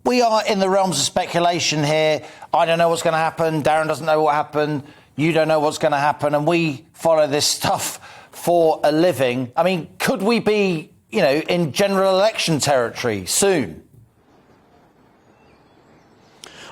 we are in the realms of speculation here. I don't know what's going to happen. Darren doesn't know what happened. You don't know what's going to happen. And we follow this stuff for a living. I mean, could we be, in general election territory soon?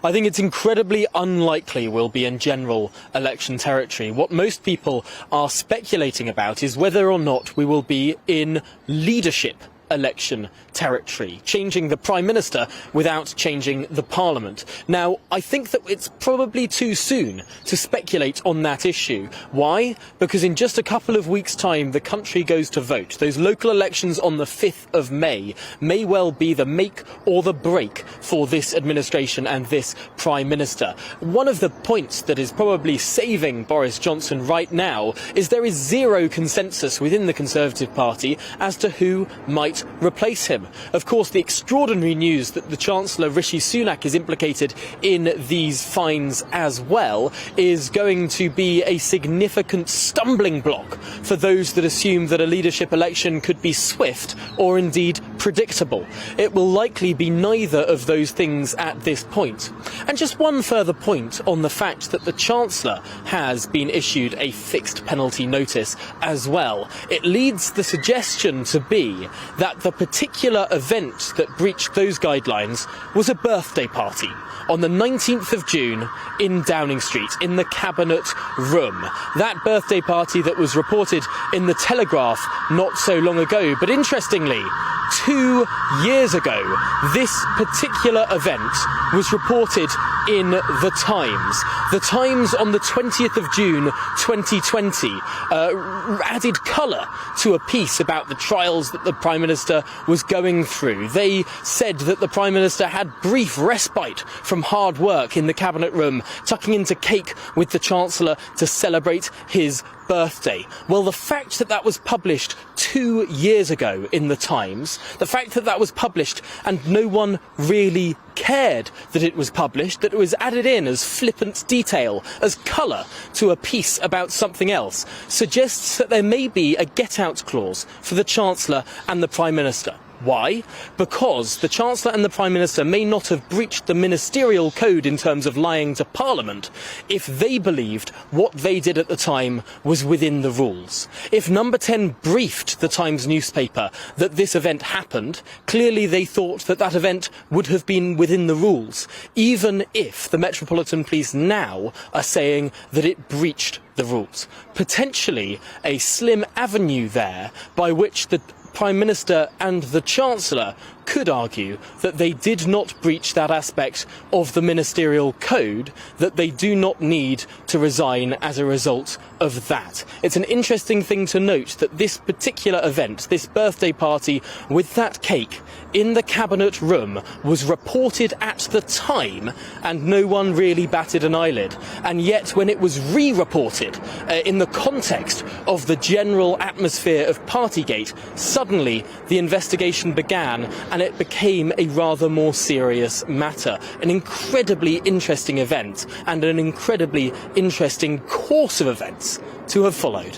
I think it's incredibly unlikely we'll be in general election territory. What most people are speculating about is whether or not we will be in leadership election territory, changing the Prime Minister without changing the Parliament. Now, I think that it's probably too soon to speculate on that issue. Why? Because in just a couple of weeks' time, the country goes to vote. Those local elections on the 5th of May may well be the make or the break for this administration and this Prime Minister. One of the points that is probably saving Boris Johnson right now is there is zero consensus within the Conservative Party as to who might replace him. Of course, the extraordinary news that the Chancellor, Rishi Sunak, is implicated in these fines as well is going to be a significant stumbling block for those that assume that a leadership election could be swift or indeed predictable. It will likely be neither of those things at this point. And just one further point on the fact that the Chancellor has been issued a fixed penalty notice as well. It leads the suggestion to be that the particular event that breached those guidelines was a birthday party on the 19th of June in Downing Street, in the Cabinet Room. That birthday party that was reported in the Telegraph not so long ago. But interestingly, 2 years ago, this particular event was reported in The Times. The Times on the 20th of June 2020 added colour to a piece about the trials that the Prime Minister was going through. They said that the Prime Minister had brief respite from hard work in the Cabinet Room, tucking into cake with the Chancellor to celebrate his birthday. Well, the fact that that was published 2 years ago in The Times, the fact that that was published and no one really cared that it was published, that it was added in as flippant detail, as colour to a piece about something else, suggests that there may be a get-out clause for the Chancellor and the Prime Minister. Why? Because the Chancellor and the Prime Minister may not have breached the ministerial code in terms of lying to Parliament if they believed what they did at the time was within the rules. If Number 10 briefed the Times newspaper that this event happened, clearly they thought that that event would have been within the rules, even if the Metropolitan Police now are saying that it breached the rules. Potentially a slim avenue there by which the Prime Minister and the Chancellor could argue that they did not breach that aspect of the ministerial code, that they do not need to resign as a result of that. It's an interesting thing to note that this particular event, this birthday party with that cake in the Cabinet Room, was reported at the time and no one really batted an eyelid. And yet when it was re-reported in the context of the general atmosphere of partygate, suddenly the investigation began and it became a rather more serious matter. An incredibly interesting event and an incredibly interesting course of events to have followed.